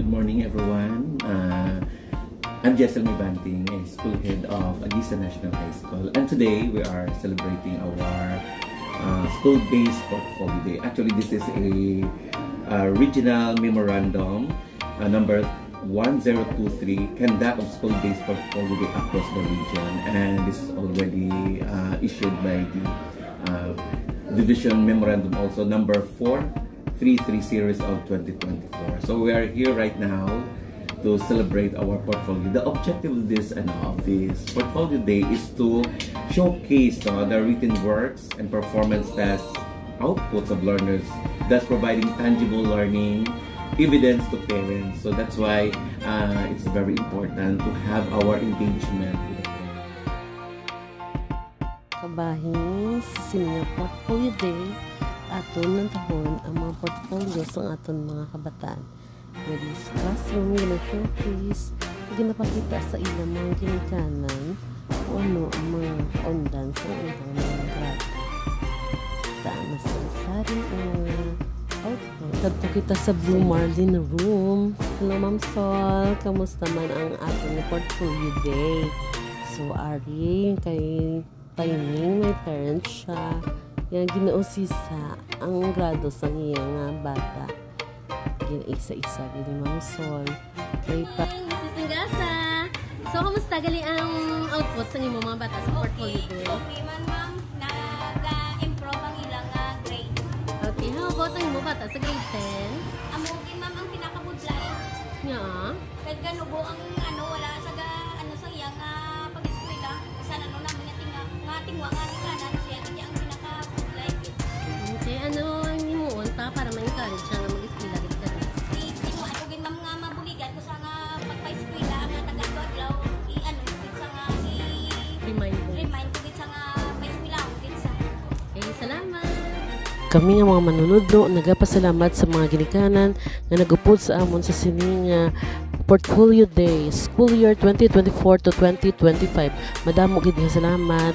Good morning, everyone. I'm Jesselmy Banting, a school head of Aguisa National High School, and today we are celebrating our school-based portfolio day. Actually, this is a regional memorandum number 1023, conduct of school-based portfolio day across the region, and this is already issued by the division memorandum, also number 433 series of 2024. So we are here right now to celebrate our portfolio. The objective of this portfolio day is to showcase the written works and performance test outputs of learners, thus providing tangible learning evidence to parents. So that's why it's very important to have our engagement with the parents. Kabahin sa sininga portfolio day aton ng tahon ang mga portfolio sa aton mga kabataan. Ready sa classroom, gina-showcase, ginapakita sa ilang mga ginikanan o ano ang mga kaundan sa ilang mga grado. Taan na sa saring output. Kadto kita sa Blue Marlin Room. Hello, Ma'am Sol. Kamusta man ang ating portfolio day? So, Ari, kay Taining, may parents siya. Yan, ginausisa ang grado sa iyang bata. Isa-isa rin Ma'am Sol. Kay pa... Sis Gasa! So, kamusta gali ang output sa inyo mga bata sa portfolio day? Okay man, ma'am. Nag-improve ang ilang grade. Okay, how about ang mga bata sa grade 10? Okay, ma'am, ang pinakabudlay. Nga? Kahit ganubo ang wala sa sa iyang pag-eskwela. Sana namin nga tingwa nga ni kanan siya ang pinakabudlay. Okay, ano ang himuon ta para ma-encourage siya na mag-eskwela dito ka rin? Tingwa ako gin ma'am nga mabuligan ko sa nga pagpa-eskwela ang taga-Dodlaw sa nga Remind ko gid sa nga pa-eskwela ko gid sa. Okay, salamat! Kami nga mga manunod nagapasalamat sa mga ginikanan nga nagupod sa amon sa sining portfolio day school year 2024 to 2025. Madamo gid nga salamat.